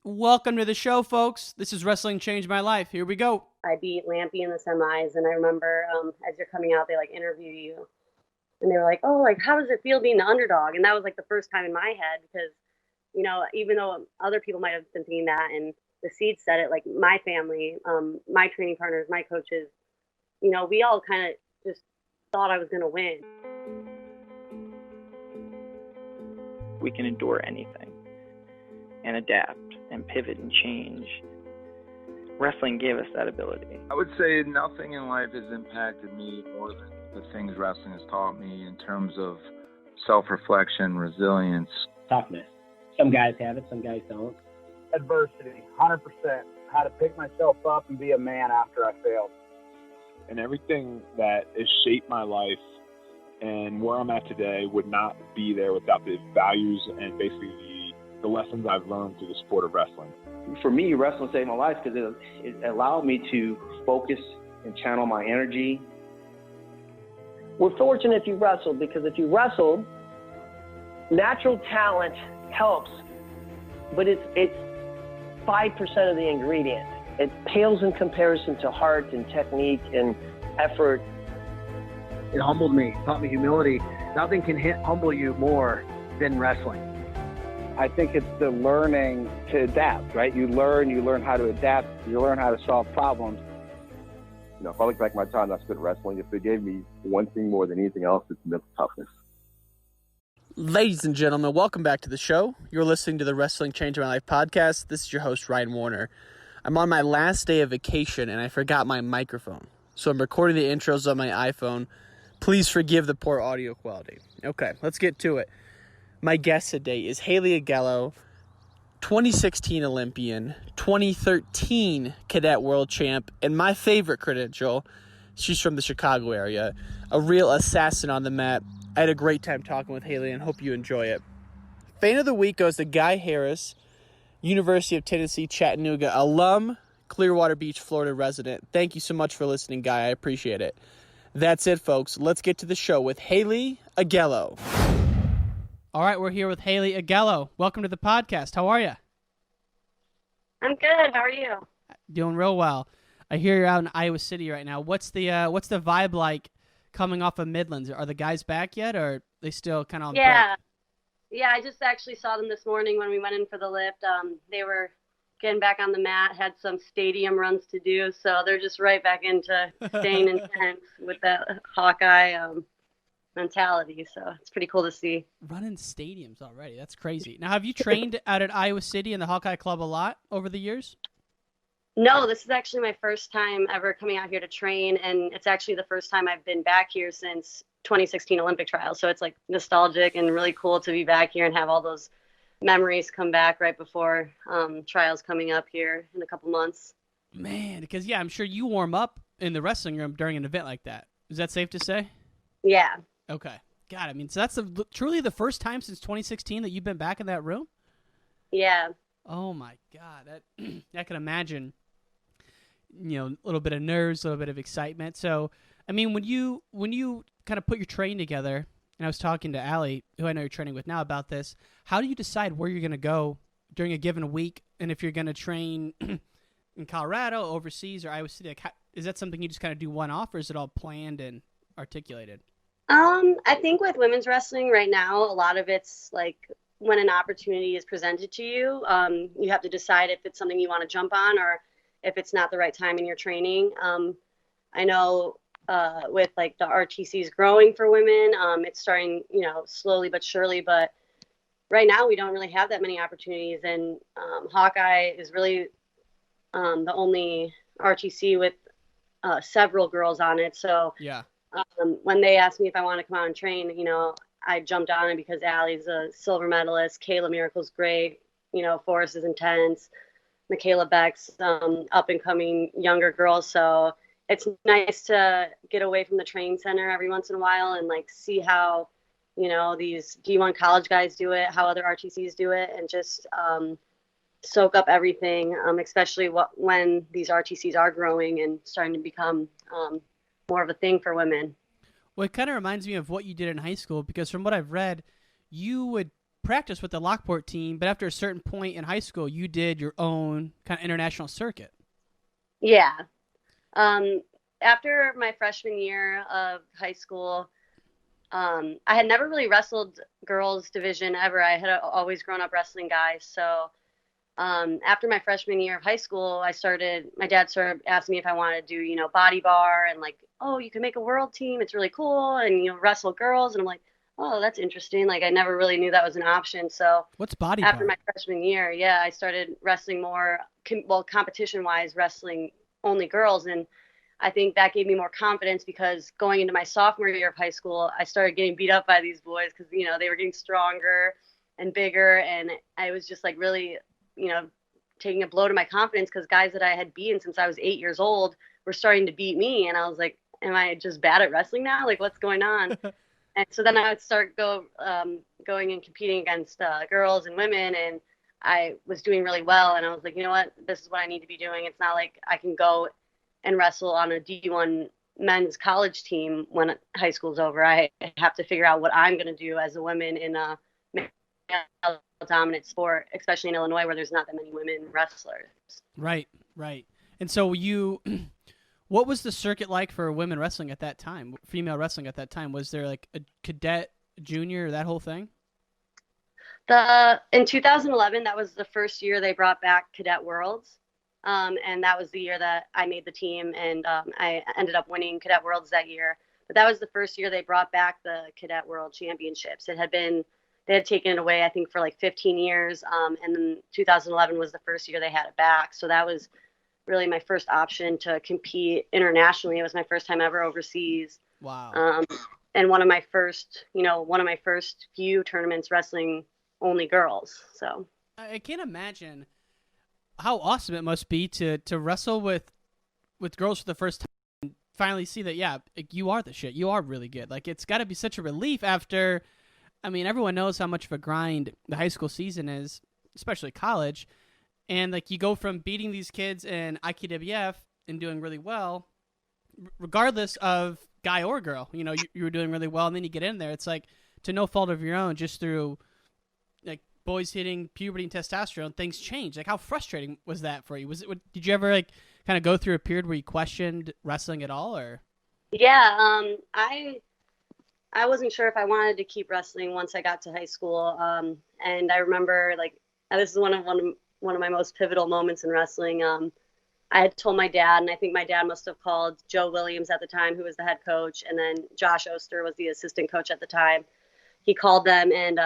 Welcome to the show, folks. This is Wrestling Changed My Life. Here we go. I beat Lampy in the semis, and I remember as you're coming out, they interview you, and they were like, "Oh, how does it feel being the underdog?" And that was the first time in my head because even though other people might have been thinking that, and the seed said it, my family, my training partners, my coaches, we all kind of just thought I was going to win. We can endure anything and adapt and pivot and change. Wrestling gave us that ability. I would say nothing in life has impacted me more than the things wrestling has taught me in terms of self-reflection, resilience. Toughness. Some guys have it, some guys don't. Adversity, 100%. How to pick myself up and be a man after I failed. And everything that has shaped my life and where I'm at today would not be there without the values and basically the lessons I've learned through the sport of wrestling. For me, wrestling saved my life because it allowed me to focus and channel my energy. We're fortunate if you wrestled, because if you wrestled, natural talent helps, but it's 5% of the ingredient. It pales in comparison to heart and technique and effort. It humbled me, taught me humility. Nothing can humble you more than wrestling. I think it's the learning to adapt, right? You learn how to adapt, you learn how to solve problems. If I look back at my time I spent wrestling, if it gave me one thing more than anything else, it's mental toughness. Ladies and gentlemen, welcome back to the show. You're listening to the Wrestling Changed My Life podcast. This is your host, Ryan Warner. I'm on my last day of vacation, and I forgot my microphone. So I'm recording the intros on my iPhone. Please forgive the poor audio quality. Okay, let's get to it. My guest today is Haley Augello, 2016 Olympian, 2013 Cadet World champ, and my favorite credential, she's from the Chicago area, a real assassin on the mat. I had a great time talking with Haley and hope you enjoy it. Fan of the week goes to Guy Harris, University of Tennessee, Chattanooga alum, Clearwater Beach, Florida resident. Thank you so much for listening, Guy. I appreciate it. That's it, folks. Let's get to the show with Haley Augello. All right, we're here with Haley Augello. Welcome to the podcast. How are you? I'm good. How are you? Doing real well. I hear you're out in Iowa City right now. What's the vibe like coming off of Midlands? Are the guys back yet, or are they still kind of on break? Yeah. I just actually saw them this morning when we went in for the lift. They were getting back on the mat, had some stadium runs to do, so they're just right back into staying intense with that Hawkeye mentality. So it's pretty cool to see. Running stadiums already. That's crazy. Now, have you trained out at Iowa City and the Hawkeye Club a lot over the years? No, this is actually my first time ever coming out here to train, and it's actually the first time I've been back here since 2016 Olympic trials. So it's nostalgic and really cool to be back here and have all those memories come back right before trials coming up here in a couple months. Man, because I'm sure you warm up in the wrestling room during an event like that. Is that safe to say? Yeah. Okay. God, so that's truly the first time since 2016 that you've been back in that room? Yeah. Oh my God, I can imagine. A little bit of nerves, a little bit of excitement. So, when you kind of put your training together, and I was talking to Allie, who I know you're training with now, about this, how do you decide where you're going to go during a given week, and if you're going to train in Colorado, overseas, or Iowa City? Is that something you just kind of do one-off, or is it all planned and articulated? I think with women's wrestling right now, a lot of it's when an opportunity is presented to you, you have to decide if it's something you want to jump on or if it's not the right time in your training. I know with the RTCs growing for women, it's starting, slowly but surely, but right now we don't really have that many opportunities, and Hawkeye is really the only RTC with several girls on it. So yeah. When they asked me if I want to come out and train, I jumped on it because Allie's a silver medalist, Kayla Miracle's great, Forrest is intense, Michaela Beck's up and coming younger girls. So it's nice to get away from the training center every once in a while and see how, these D1 college guys do it, how other RTCs do it, and just soak up everything, especially when these RTCs are growing and starting to become more of a thing for women. Well, it kind of reminds me of what you did in high school, because from what I've read, you would practiced with the Lockport team, but after a certain point in high school, you did your own kind of international circuit. Yeah. After my freshman year of high school, I had never really wrestled girls division ever. I had always grown up wrestling guys. So after my freshman year of high school, my dad started asking me if I wanted to do, body bar and like, oh, you can make a world team. It's really cool. And, wrestle girls. And I'm like, oh, that's interesting. Like, I never really knew that was an option. So what's body after bar? my freshman year, I started wrestling more, competition wise, wrestling only girls. And I think that gave me more confidence because going into my sophomore year of high school, I started getting beat up by these boys because, they were getting stronger and bigger. And I was just like really, taking a blow to my confidence because guys that I had beaten since I was 8 years old were starting to beat me. And I was like, am I just bad at wrestling now? Like, what's going on? And so then I would start going and competing against girls and women. And I was doing really well. And I was like, you know what? This is what I need to be doing. It's not like I can go and wrestle on a D1 men's college team when high school's over. I have to figure out what I'm going to do as a woman in a male-dominant sport, especially in Illinois where there's not that many women wrestlers. Right. And so what was the circuit like for women wrestling at that time, female wrestling at that time? Was there like a cadet, junior, that whole thing? In 2011, that was the first year they brought back Cadet Worlds. And that was the year that I made the team, and I ended up winning Cadet Worlds that year. But that was the first year they brought back the Cadet World Championships. They had taken it away, I think, for like 15 years. And then 2011 was the first year they had it back. So that was really my first option to compete internationally. It was my first time ever overseas. Wow. And one of my first few tournaments wrestling only girls. So I can't imagine how awesome it must be to wrestle with girls for the first time and finally see that, you are the shit. You are really good. Like, it's got to be such a relief after, everyone knows how much of a grind the high school season is, especially college. And, like, you go from beating these kids in IKWF and doing really well, regardless of guy or girl. You were doing really well, and then you get in there. It's like, to no fault of your own, just through boys hitting puberty and testosterone, things change. Like, how frustrating was that for you? Did you ever kind of go through a period where you questioned wrestling at all, or? Yeah, I wasn't sure if I wanted to keep wrestling once I got to high school. And I remember this is one of my most pivotal moments in wrestling. I had told my dad, and I think my dad must have called Joe Williams at the time, who was the head coach, and then Josh Oster was the assistant coach at the time. He called them, and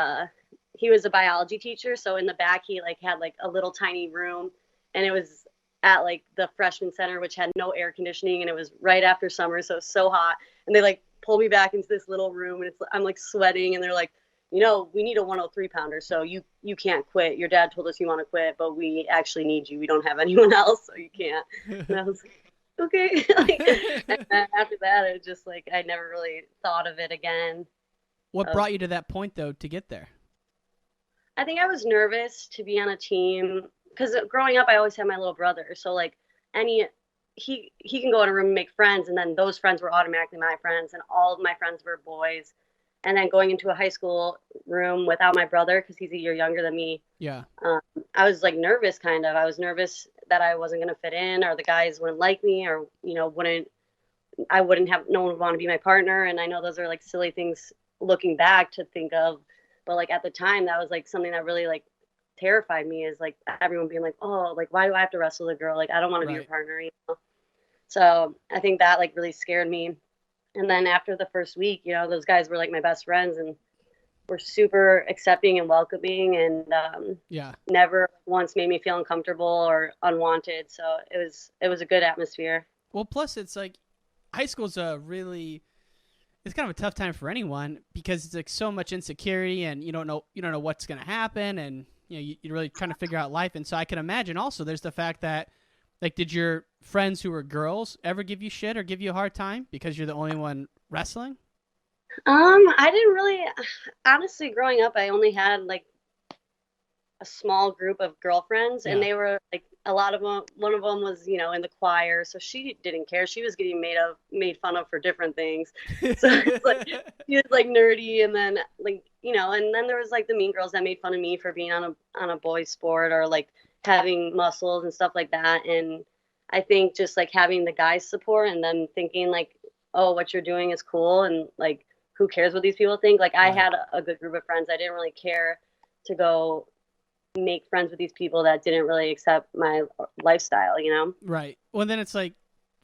he was a biology teacher, so in the back he had a little tiny room, and it was at the freshman center, which had no air conditioning, and it was right after summer, so it was so hot. And they pull me back into this little room, and I'm sweating, and they're like, we need a 103 pounder, so you can't quit. Your dad told us you want to quit, but we actually need you. We don't have anyone else, so you can't. And I was like, okay. And after that, it was just I never really thought of it again. What brought you to that point, though, to get there? I think I was nervous to be on a team because growing up, I always had my little brother. So he can go in a room and make friends, and then those friends were automatically my friends, and all of my friends were boys. And then going into a high school room without my brother, because he's a year younger than me. Yeah. I was nervous, kind of. I was nervous that I wasn't going to fit in, or the guys wouldn't like me, or no one would want to be my partner. And I know those are silly things looking back to think of. But at the time, that was something that really terrified me, is everyone being oh, why do I have to wrestle a girl? I don't want to be your partner, So I think that really scared me. And then after the first week, those guys were my best friends and were super accepting and welcoming, and never once made me feel uncomfortable or unwanted. So it was a good atmosphere. Well, plus it's high school's it's kind of a tough time for anyone because it's so much insecurity, and you don't know what's going to happen, and you're really trying to figure out life. And so I can imagine also there's the fact that did your friends who were girls ever give you shit or give you a hard time because you're the only one wrestling? I didn't really, honestly, growing up, I only had a small group of girlfriends, and they were a lot of them, one of them was, you know, in the choir, so she didn't care. She was getting made fun of for different things. So it's like she was like nerdy, and then like, you know, and then there was like the mean girls that made fun of me for being on a boys sport or like having muscles and stuff like that. And I think just like having the guys support and them thinking like, oh, what you're doing is cool, and like, who cares what these people think? Like, I had a good group of friends. I didn't really care to go make friends with these people that didn't really accept my lifestyle, you know? Right. Well, then it's like,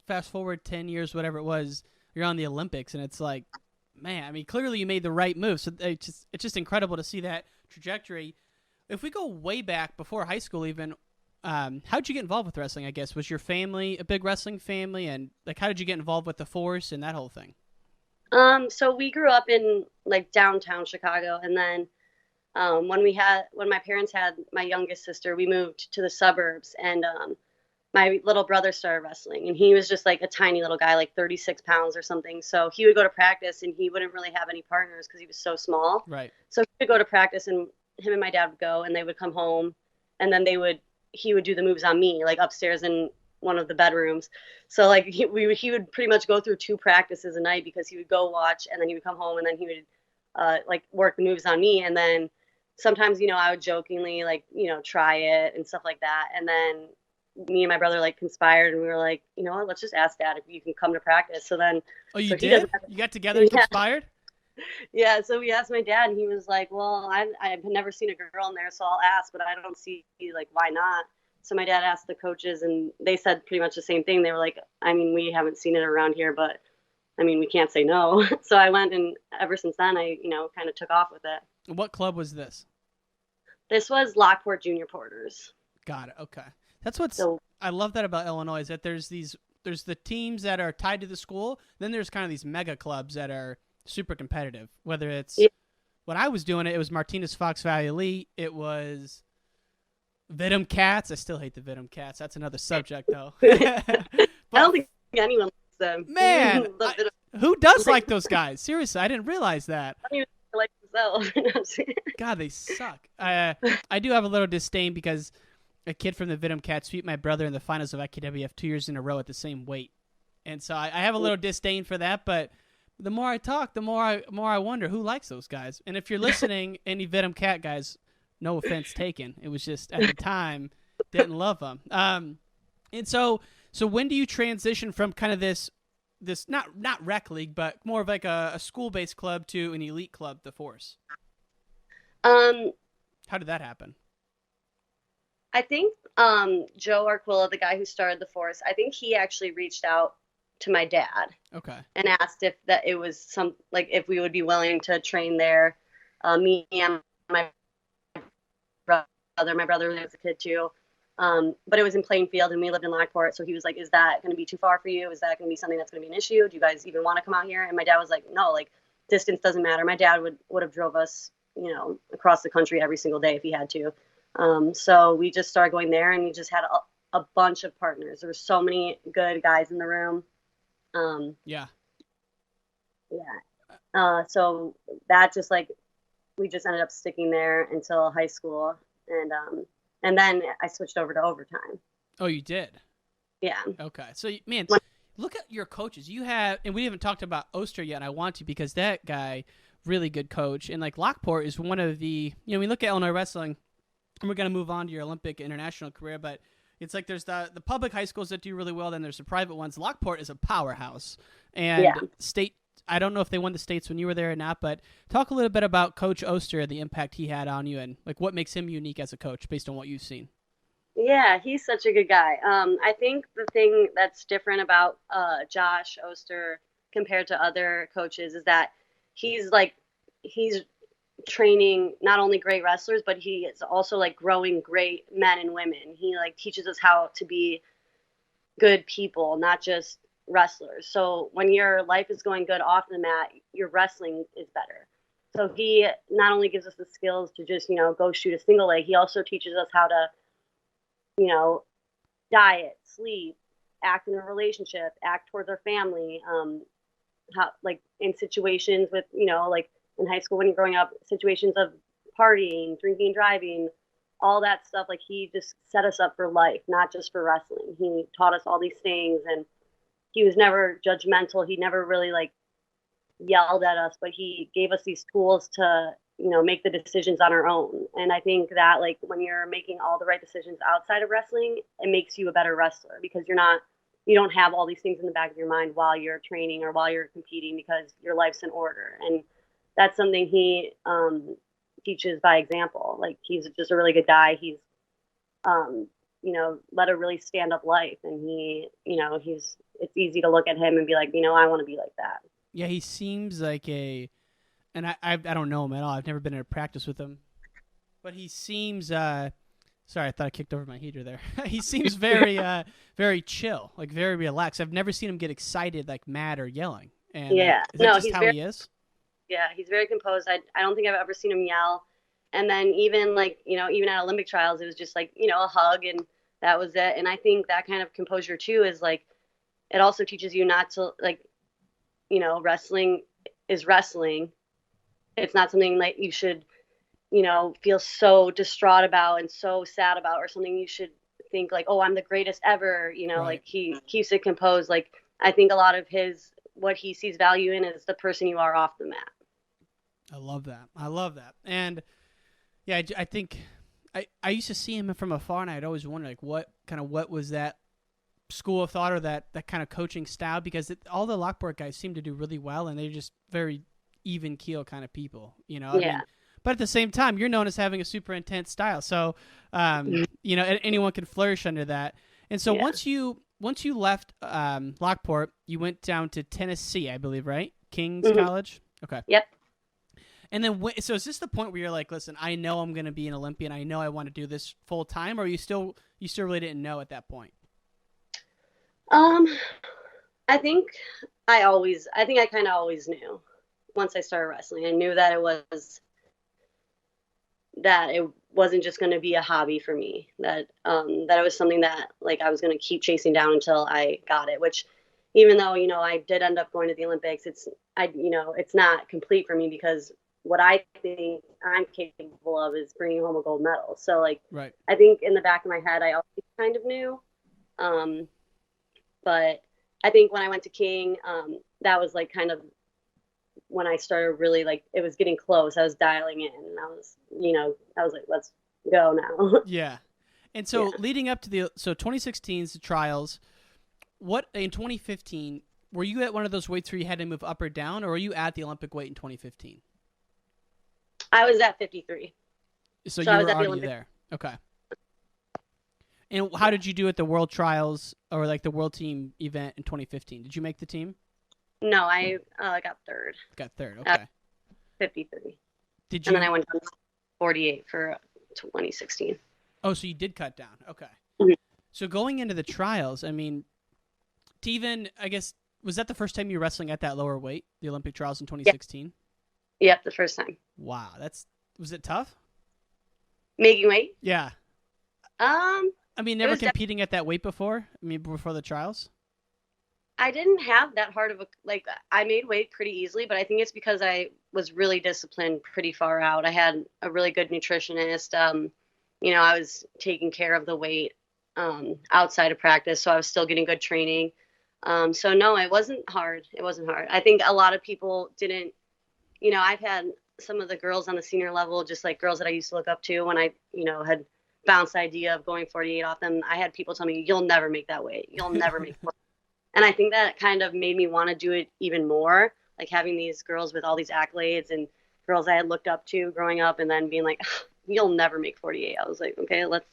fast forward 10 years, whatever it was, you're on the Olympics, and it's like, man, I mean, clearly you made the right move. So it's just incredible to see that trajectory. If we go way back before high school even, how'd you get involved with wrestling, I guess? Was your family a big wrestling family? And like, how did you get involved with the Force and that whole thing? So we grew up in like downtown Chicago, and then when my parents had my youngest sister, we moved to the suburbs, and my little brother started wrestling, and he was just like a tiny little guy, like 36 pounds or something. So he would go to practice, and he wouldn't really have any partners because he was so small. Right. So he would go to practice, and him and my dad would go, and they would come home, and then he would do the moves on me, like upstairs in one of the bedrooms. So like he would pretty much go through 2 practices a night because he would go watch, and then he would come home, and then he would like work the moves on me, and then sometimes, you know, I would jokingly like, you know, try it and stuff like that. And then me and my brother like conspired, and we were like, you know what, let's just ask Dad if you can come to practice. So then, you did? You got together and conspired? Yeah. So we asked my dad, and he was like, well, I've never seen a girl in there, so I'll ask, but I don't see like, why not? So my dad asked the coaches, and they said pretty much the same thing. They were like, I mean, we haven't seen it around here, but I mean, we can't say no. So I went, and ever since then, I, you know, kind of took off with it. What club was this? This was Lockport Junior Porters. Got it. Okay. That's I love that about Illinois, is that there's the teams that are tied to the school. Then there's kind of these mega clubs that are super competitive, whether it's when I was doing it was Martinez Fox Valley Elite. It was Vidum Cats. I still hate the Vidum Cats. That's another subject though. I don't think anyone likes them. Man, who does like those guys? Seriously, I didn't realize that. I don't even like themselves. God, they suck. I do have a little disdain because a kid from the Vidum Cats beat my brother in the finals of IKWF 2 years in a row at the same weight. And so I have a little disdain for that, but the more I talk, the more I wonder who likes those guys. And if you're listening, any Vidum Cat guys, no offense taken. It was just, at the time, didn't love them. And so when do you transition from kind of this not rec league, but more of like a school-based club to an elite club, the Force? How did that happen? I think Joe Arquilla, the guy who started the Force, I think he actually reached out to my dad. Okay. And asked if that it was if we would be willing to train there. Me and my brother. My brother was a kid too. But it was in Plainfield, and we lived in Lockport. So he was like, is that going to be too far for you? Is that going to be something that's going to be an issue? Do you guys even want to come out here? And my dad was like, no, like, distance doesn't matter. My dad would have drove us, you know, across the country every single day if he had to. So we just started going there, and we just had a bunch of partners. There were so many good guys in the room. Yeah. So that just like, we just ended up sticking there until high school. And then I switched over to overtime. Oh, you did? Yeah. Okay. So, man, look at your coaches. You have, and we haven't talked about Oster yet, and I want to because that guy, really good coach. And, like, Lockport is one of the, you know, we look at Illinois wrestling, and we're going to move on to your Olympic international career, but it's like there's the public high schools that do really well, then there's the private ones. Lockport is a powerhouse. And state, I don't know if they won the states when you were there or not, but talk a little bit about Coach Oster and the impact he had on you and like what makes him unique as a coach based on what you've seen. Yeah, he's such a good guy. I think the thing that's different about Josh Oster compared to other coaches is that he's training not only great wrestlers, but he is also like growing great men and women. He like teaches us how to be good people, not just wrestlers. So when your life is going good off the mat, your wrestling is better. So he not only gives us the skills to just, you know, go shoot a single leg, he also teaches us how to, you know, diet, sleep, act in a relationship, act towards our family, how, like in situations with, you know, like in high school when you're growing up, situations of partying, drinking, driving, all that stuff. Like, he just set us up for life, not just for wrestling. He taught us all these things, and he was never judgmental. He never really like yelled at us, but he gave us these tools to, you know, make the decisions on our own. And I think that, like, when you're making all the right decisions outside of wrestling, it makes you a better wrestler, because you don't have all these things in the back of your mind while you're training or while you're competing, because your life's in order. And that's something he teaches by example. Like, he's just a really good guy. He's, you know, led a really stand up life, and he, you know, it's easy to look at him and be like, you know, I want to be like that. Yeah, he seems like and I don't know him at all. I've never been in a practice with him, but he seems sorry, I thought I kicked over my heater there. He seems very very chill, like very relaxed. I've never seen him get excited, like mad or yelling. And yeah, is that just how he is? Yeah, he's very composed. I don't think I've ever seen him yell. And then even like, you know, even at Olympic trials, it was just like, you know, a hug, and that was it. And I think that kind of composure too is like, it also teaches you not to, like, you know, wrestling is wrestling. It's not something like you should, you know, feel so distraught about and so sad about, or something you should think like, oh, I'm the greatest ever. You know, right. Like, he keeps it composed. Like, I think a lot of what he sees value in is the person you are off the mat. I love that. And yeah, I think I used to see him from afar, and I'd always wonder, like, what was that school of thought or that kind of coaching style, because all the Lockport guys seem to do really well, and they're just very even keel kind of people, you know? Yeah. I mean, but at the same time, you're known as having a super intense style. So, you know, anyone can flourish under that. And so once you left Lockport, you went down to Tennessee, I believe, right? King's College? Okay. Yep. And then, so is this the point where you're like, listen, I know I'm going to be an Olympian. I know I want to do this full time, or you still really didn't know at that point? I think I kind of always knew once I started wrestling. I knew that it wasn't just going to be a hobby for me, that it was something that, like, I was going to keep chasing down until I got it, which, even though, you know, I did end up going to the Olympics, it's not complete for me, because what I think I'm capable of is bringing home a gold medal. So, like, right. I think in the back of my head, I always kind of knew. But I think when I went to King, that was like kind of when I started really, like, it was getting close. I was dialing in, and I was like, let's go now. Yeah. And so leading up to 2016's trials, what in 2015, were you at one of those weights where you had to move up or down, or were you at the Olympic weight in 2015? I was at 53. So you were already there. Okay. And how did you do at the World Trials, or like the World Team event in 2015? Did you make the team? No, I got third. Got third, okay. 53. Did you? And then I went down to 48 for 2016. Oh, so you did cut down. Okay. Mm-hmm. So going into the trials, I mean, I guess, was that the first time you were wrestling at that lower weight, the Olympic trials in 2016? Yep, the first time. Wow, was it tough? Making weight? Yeah. I mean, never competing at that weight before? I mean, before the trials? I didn't have that hard of I made weight pretty easily, but I think it's because I was really disciplined pretty far out. I had a really good nutritionist. You know, I was taking care of the weight outside of practice, so I was still getting good training. So no, it wasn't hard. I think a lot of people didn't, you know, I've had some of the girls on the senior level, just like girls that I used to look up to when I, you know, had bounced the idea of going 48 off them. I had people tell me, you'll never make that weight. You'll never make 48. And I think that kind of made me want to do it even more, like having these girls with all these accolades and girls I had looked up to growing up, and then being like, you'll never make 48. I was like, okay, let's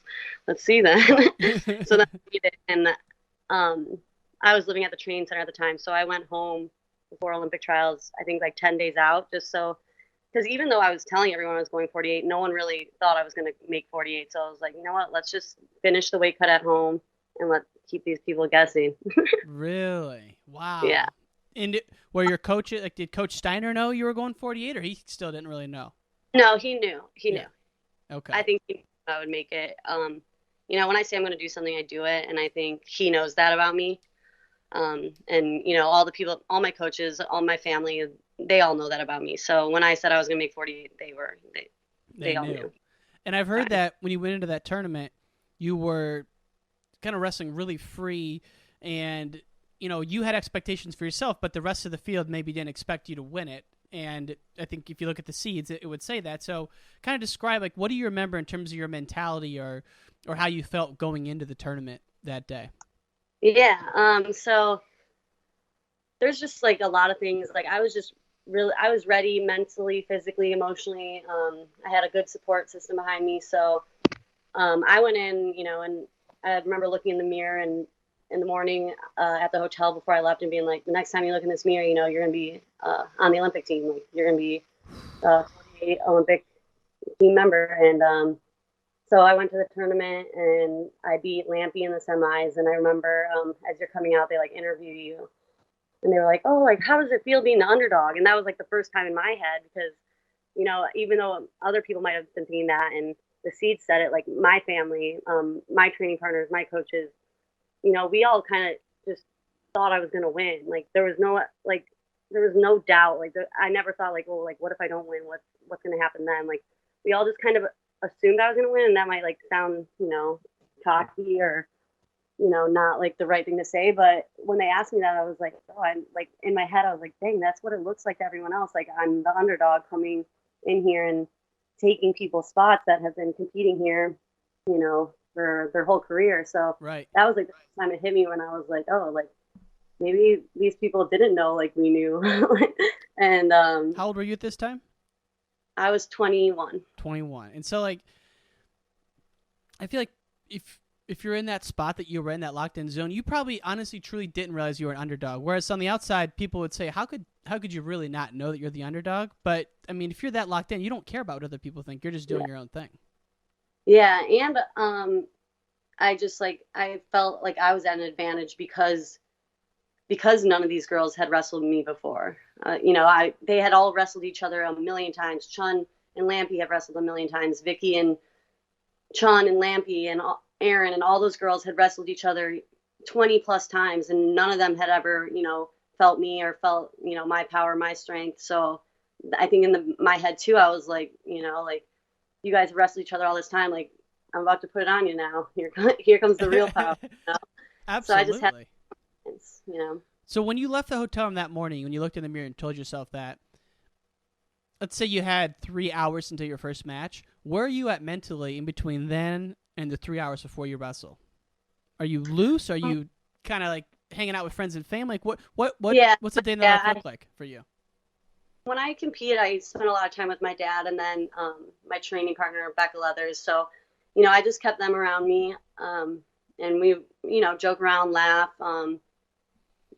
see then. So then I did it. And I was living at the training center at the time, so I went home before Olympic trials, I think like 10 days out, just so, because even though I was telling everyone I was going 48, no one really thought I was going to make 48. So I was like, you know what, let's just finish the weight cut at home and let's keep these people guessing. Really? Wow. Yeah. And were your coach, like, did Coach Steiner know you were going 48, or he still didn't really know? No, he knew. He knew. Okay. I think he knew I would make it. You know, when I say I'm going to do something, I do it. And I think he knows that about me. And, you know, all the people, all my coaches, all my family, they all know that about me. So when I said I was going to make 48, they all knew. And I've heard that when you went into that tournament, you were kind of wrestling really free, and you had expectations for yourself, but the rest of the field maybe didn't expect you to win it. And I think if you look at the seeds, it would say that. So kind of describe, like, what do you remember in terms of your mentality or how you felt going into the tournament that day? Yeah. So there's just like a lot of things. Like I was ready mentally, physically, emotionally. I had a good support system behind me. So I went in, and I remember looking in the mirror and in the morning at the hotel before I left and being like, the next time you look in this mirror, you're going to be on the Olympic team. Like you're going to be a 48 Olympic team member. And so I went to the tournament and I beat Lampy in the semis. And I remember as you're coming out, they like interview you. And they were like, oh, like, how does it feel being the underdog? And that was like the first time in my head because, even though other people might have been thinking that and the seeds said it, like my family, my training partners, my coaches, we all kind of just thought I was going to win. Like there was no doubt. Like I never thought like, well, like what if I don't win? What's going to happen then? Like we all just kind of assumed I was going to win, and that might like sound, cocky or, not like the right thing to say. But when they asked me that, I was like, oh, I'm like in my head, I was like, dang, that's what it looks like to everyone else. Like I'm the underdog coming in here and taking people's spots that have been competing here, for their whole career. So right. That was like the first time it hit me when I was like, oh, like maybe these people didn't know like we knew. And how old were you at this time? I was 21. 21. And so like I feel like if you're in that spot that you were in, that locked in zone, you probably honestly truly didn't realize you were an underdog. Whereas on the outside, people would say, how could you really not know that you're the underdog? But I mean, if you're that locked in, you don't care about what other people think. You're just doing your own thing. Yeah. And I just like, I felt like I was at an advantage because none of these girls had wrestled me before. They had all wrestled each other a million times. Chun and Lampy have wrestled a million times. Vicky and Chun and Lampy and Aaron and all those girls had wrestled each other 20 plus times, and none of them had ever, felt me or felt, my power, my strength. So I think in my head too, I was like, like you guys wrestled each other all this time. Like I'm about to put it on you now. Here comes the real power. Absolutely. So I just had, So when you left the hotel room that morning, when you looked in the mirror and told yourself that, let's say you had 3 hours until your first match, where are you at mentally in between then and the 3 hours before you wrestle? Are you loose? Are you kind of like hanging out with friends and family? Like what's a day in the life look like for you? When I competed, I spent a lot of time with my dad and then my training partner, Becca Leathers. So, I just kept them around me. And we, joke around, laugh.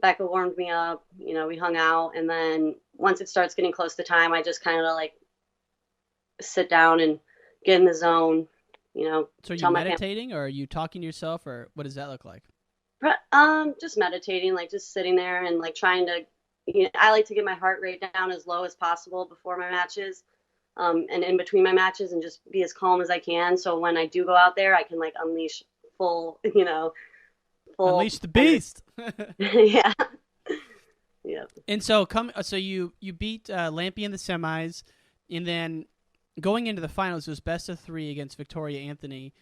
Becca warmed me up, we hung out. And then once it starts getting close to time, I just kind of like sit down and get in the zone, So are you meditating or are you talking to yourself, or what does that look like? Just meditating, like just sitting there and like trying to, I like to get my heart rate down as low as possible before my matches, and in between my matches, and just be as calm as I can. So when I do go out there, I can like unleash full, unleash the beast. Yeah. Yeah. And so you beat Lampy in the semis, and then going into the finals, it was best of 3 against Victoria Anthony.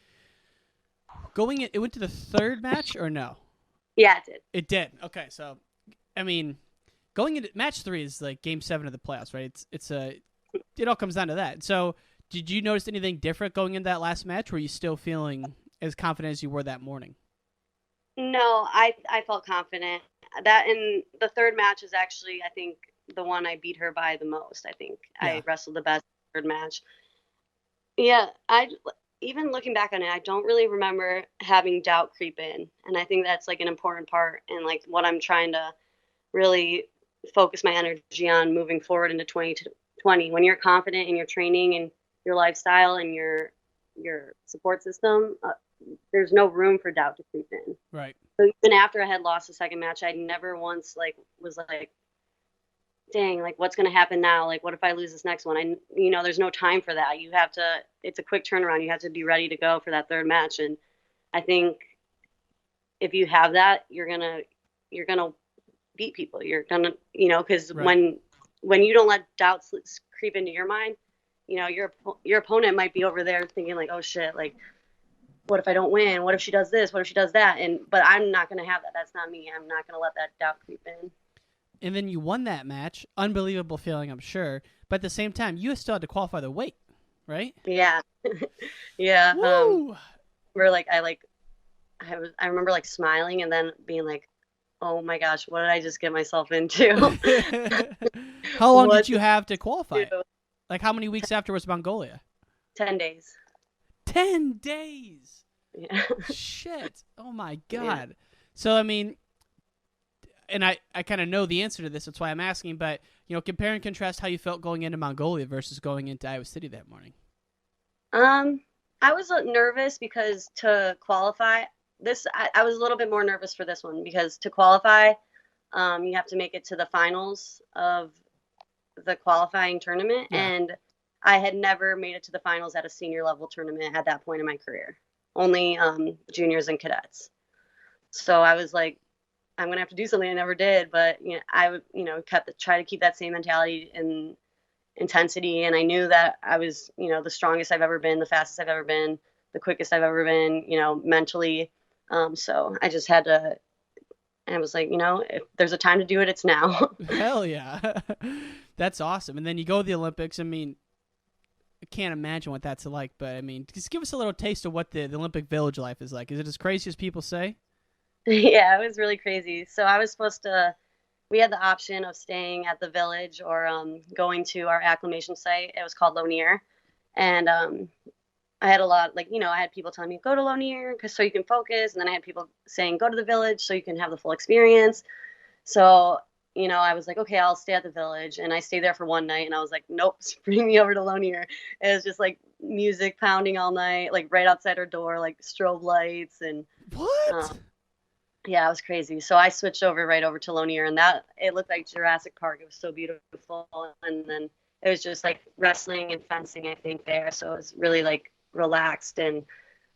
It went to the third match or no? Yeah, it did. It did. Okay, so I mean, going into match 3 is like game 7 of the playoffs, right? It all comes down to that. So did you notice anything different going into that last match? Were you still feeling as confident as you were that morning? No, I felt confident. That in the third match is actually, I think, the one I beat her by the most. I think I wrestled the best third match. Yeah, even looking back on it, I don't really remember having doubt creep in, and I think that's like an important part and like what I'm trying to really focus my energy on moving forward into 2020. When you're confident in your training and your lifestyle and your support system, there's no room for doubt to creep in. Right. So even after I had lost the second match, I never once was like, dang, like what's going to happen now? Like, what if I lose this next one? There's no time for that. It's a quick turnaround. You have to be ready to go for that third match. And I think if you have that, you're going to beat people. You're going to, because when you don't let doubts creep into your mind, you know, your opponent might be over there thinking like, oh shit, like, what if I don't win? What if she does this? What if she does that? But I'm not going to have that. That's not me. I'm not going to let that doubt creep in. And then you won that match. Unbelievable feeling, I'm sure. But at the same time, you still had to qualify the weight, right? Yeah. Yeah. Woo! I remember like smiling and then being like, oh my gosh, what did I just get myself into? How long did you have to qualify? Like how many weeks after was Mongolia? 10 days. 10 days. Yeah. Shit. Oh my God. Yeah. So, I mean, and I kind of know the answer to this. That's why I'm asking. But, you know, compare and contrast how you felt going into Mongolia versus going into Iowa City that morning. I was nervous because to qualify I was a little bit more nervous for this one because to qualify, you have to make it to the finals of the qualifying tournament. Yeah. And I had never made it to the finals at a senior level tournament at that point in my career, only juniors and cadets. So I was like, I'm going to have to do something I never did. But, you know, I would, you know, try to keep that same mentality and intensity. And I knew that I was, you know, the strongest I've ever been, the fastest I've ever been, the quickest I've ever been, you know, mentally. So I just had to, I was like, you know, if there's a time to do it, it's now. Hell yeah. That's awesome. And then you go to the Olympics. I mean, I can't imagine what that's like, but I mean, just give us a little taste of what the Olympic Village life is like. Is it as crazy as people say? Yeah, it was really crazy. So I was we had the option of staying at the Village or going to our acclimation site. It was called Lonier. And I had a lot, like, you know, I had people telling me, go to Lonier so you can focus. And then I had people saying, go to the Village so you can have the full experience. So, you know, I was like, okay, I'll stay at the Village. And I stayed there for one night and I was like, nope, bring me over to Lonier. It was just like music pounding all night, like right outside our door, like strobe lights. And what? Yeah, it was crazy. So I switched right over to Lonier, and it looked like Jurassic Park. It was so beautiful. And then it was just like wrestling and fencing, I think, there. So it was really like relaxed, and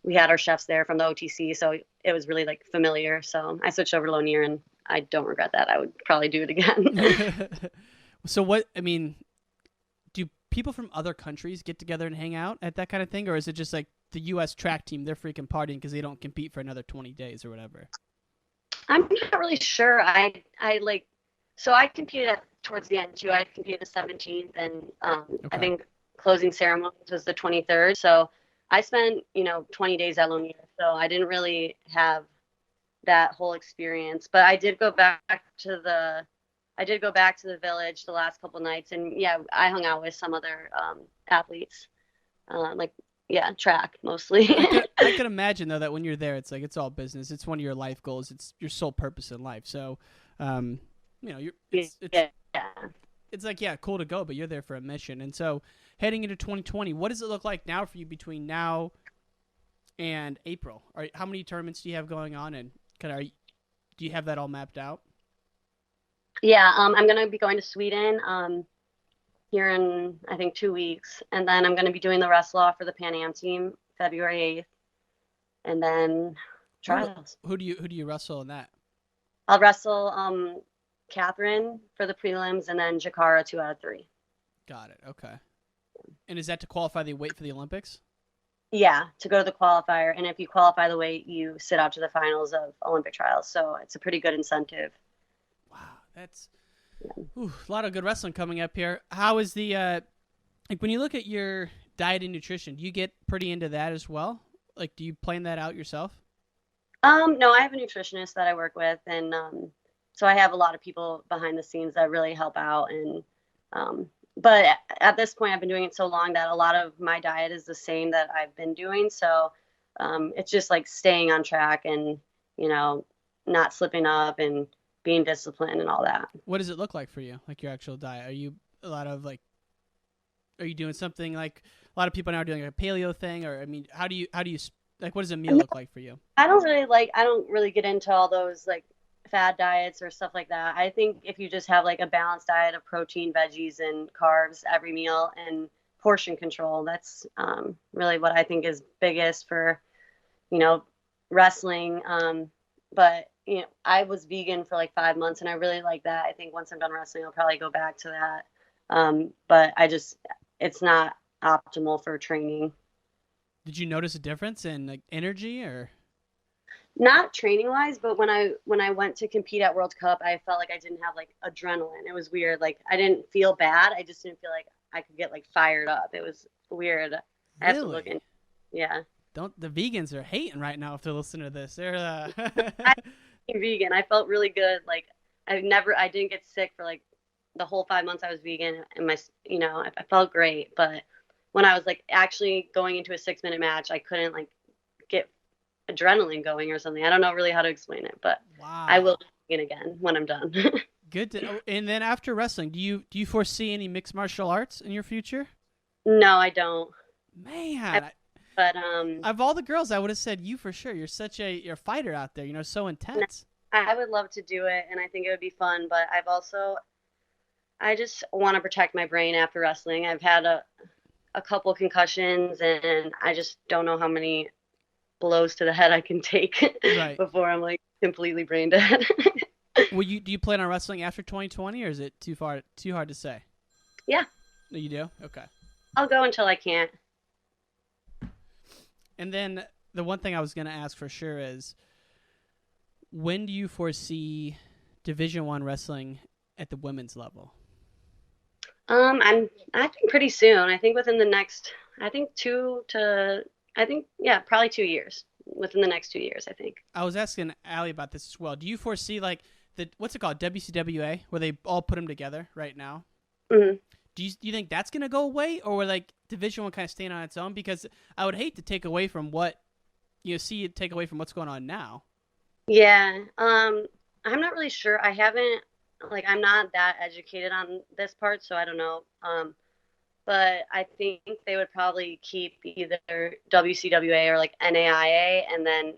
we had our chefs there from the OTC. So it was really like familiar. So I switched over to Lonier, and I don't regret that. I would probably do it again. So do people from other countries get together and hang out at that kind of thing? Or is it just like the U.S. track team, they're freaking partying because they don't compete for another 20 days or whatever? I'm not really sure. So I competed towards the end too. I competed the 17th, and okay. I think closing ceremonies was the 23rd. So I spent, 20 days at Lonier. So I didn't really have that whole experience, but I did go back to the Village the last couple nights, and yeah, I hung out with some other athletes, track mostly. I can imagine though that when you're there, it's like it's all business. It's one of your life goals. It's your sole purpose in life. So, it's like, yeah, cool to go, but you're there for a mission. And so, heading into 2020, what does it look like now for you between now and April? How many tournaments do you have going on, and do you have that all mapped out? Yeah, I'm going to be going to Sweden here in, I think, 2 weeks. And then I'm going to be doing the wrestle off for the Pan Am team February 8th. And then trials. Who do you wrestle in that? I'll wrestle Catherine for the prelims, and then Jakara 2 out of 3. Got it. Okay. And is that to qualify the weight for the Olympics? Yeah, to go to the qualifier. And if you qualify the weight, you sit out to the finals of Olympic trials. So it's a pretty good incentive. Wow, that's a lot of good wrestling coming up here. How is the when you look at your diet and nutrition, do you get pretty into that as well? Like, do you plan that out yourself? No, I have a nutritionist that I work with, and so I have a lot of people behind the scenes that really help out. And but at this point, I've been doing it so long that a lot of my diet is the same that I've been doing. So it's just like staying on track and not slipping up and being disciplined and all that. What does it look like for you? Like your actual diet? Are you doing something like a lot of people now are doing a paleo thing? Or, I mean, how do you like, what does a meal look like for you? I don't really get into all those like fad diets or stuff like that. I think if you just have like a balanced diet of protein, veggies, and carbs every meal, and portion control, that's really what I think is biggest for, wrestling. But I was vegan for like 5 months, and I really like that. I think once I'm done wrestling, I'll probably go back to that. But it's not optimal for training. Did you notice a difference in like energy or? Not training wise, but when I went to compete at World Cup, I felt like I didn't have like adrenaline. It was weird. Like I didn't feel bad. I just didn't feel like I could get like fired up. It was weird. I have to look in. Yeah. Don't the vegans are hating right now if they're listening to this. They're I'm vegan. I felt really good. Like I didn't get sick for like the whole 5 months I was vegan, and I felt great. But when I was like actually going into a 6-minute match, I couldn't like get adrenaline going or something. I don't know really how to explain it, but wow. I will be vegan again when I'm done. Good. And then after wrestling, do you foresee any mixed martial arts in your future? No, I don't. Man. But of all the girls, I would have said you for sure. You're you're a fighter out there. So intense. I would love to do it, and I think it would be fun. But I just want to protect my brain after wrestling. I've had a couple concussions, and I just don't know how many blows to the head I can take before I'm like completely brain dead. Do you plan on wrestling after 2020, or is it too hard to say? Yeah. No, you do? Okay. I'll go until I can't. And then the one thing I was going to ask for sure is, when do you foresee Division I wrestling at the women's level? I think pretty soon. I think within the next, probably 2 years. Within the next 2 years, I think. I was asking Allie about this as well. Do you foresee like what's it called, WCWA, where they all put them together right now? Mm-hmm. Do you think that's gonna go away, or will like Division I kind of staying on its own? Because I would hate to take away from what take away from what's going on now. Yeah. I'm not really sure. I'm not that educated on this part, so I don't know. But I think they would probably keep either WCWA or like NAIA, and then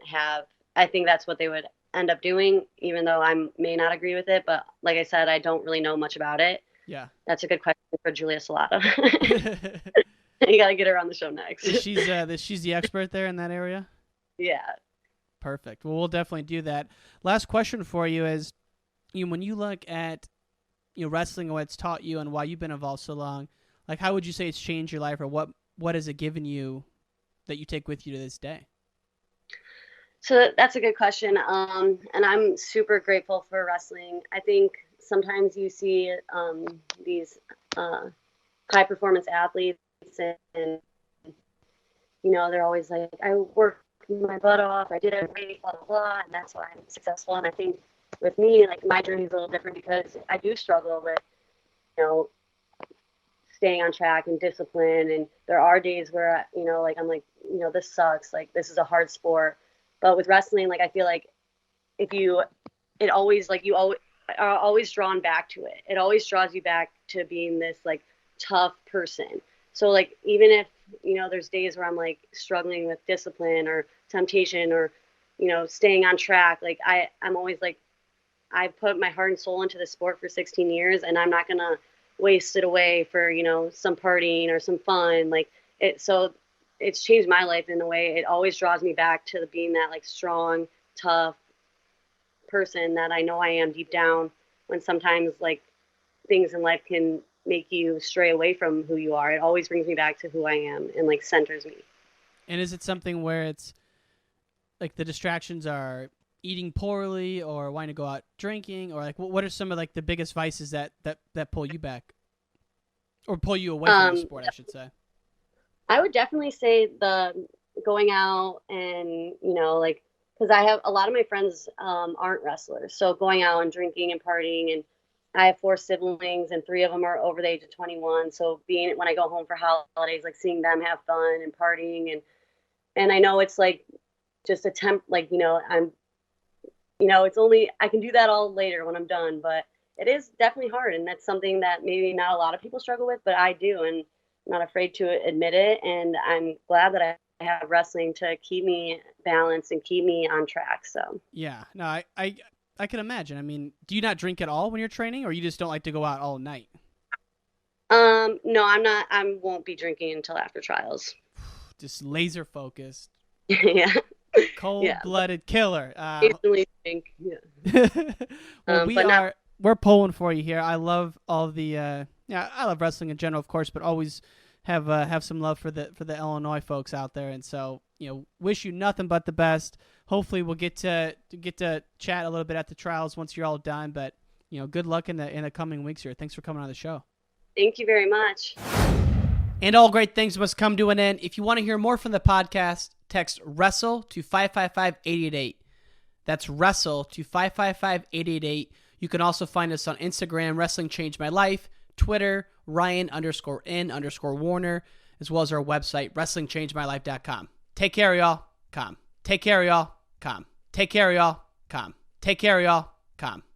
I think that's what they would end up doing, even though I may not agree with it. But like I said, I don't really know much about it. Yeah. That's a good question for Julia Salata. You got to get her on the show next. She's the expert there in that area? Yeah. Perfect. Well, we'll definitely do that. Last question for you is, when you look at wrestling and what it's taught you and why you've been involved so long, like how would you say it's changed your life, or what has it given you that you take with you to this day? So that's a good question. And I'm super grateful for wrestling. I think sometimes you see these high performance athletes, and they're always like, I worked my butt off, I did everything, blah blah blah, and that's why I'm successful. And I think with me, like, my journey is a little different because I do struggle with staying on track and discipline, and there are days where I'm like, this sucks, like this is a hard sport. But with wrestling, like, I feel like you are always drawn back to it. It always draws you back to being this like tough person. So like, even if, there's days where I'm like struggling with discipline or temptation or, staying on track, like I'm always like, I put my heart and soul into the sport for 16 years, and I'm not going to waste it away for, some partying or some fun. Like so it's changed my life in a way. It always draws me back to being that like strong, tough person that I know I am deep down, when sometimes like things in life can make you stray away from who you are. It always brings me back to who I am and like centers me. And is it something where it's like the distractions are eating poorly or wanting to go out drinking, or like what are some of like the biggest vices that pull you back or pull you away from the sport, I should say? I would definitely say the going out and, like, because I have a lot of my friends aren't wrestlers. So going out and drinking and partying, and I have 4 siblings and 3 of them are over the age of 21. So when I go home for holidays, like seeing them have fun and partying, and I know it's like just it's only, I can do that all later when I'm done, but it is definitely hard. And that's something that maybe not a lot of people struggle with, but I do. And I'm not afraid to admit it. And I'm glad that I have wrestling to keep me balanced and keep me on track. So yeah, no, I can imagine. I mean, do you not drink at all when you're training, or you just don't like to go out all night? No, I'm not. I won't be drinking until after trials. Just laser focused. Yeah. Cold-blooded killer. Occasionally drink. Yeah. Well, we're pulling for you here. I love all the I love wrestling in general, of course, but always have some love for the Illinois folks out there. And so, wish you nothing but the best. Hopefully we'll get to chat a little bit at the trials once you're all done. But, good luck in the coming weeks here. Thanks for coming on the show. Thank you very much. And all great things must come to an end. If you want to hear more from the podcast, text WRESTLE to 555-888. That's WRESTLE to 555-888. You can also find us on Instagram, Wrestling Changed My Life, Twitter, Ryan_N_Warner, as well as our website, WrestlingChangedMyLife.com. Take care, y'all. Take care, y'all. Take care, y'all. Take care, y'all.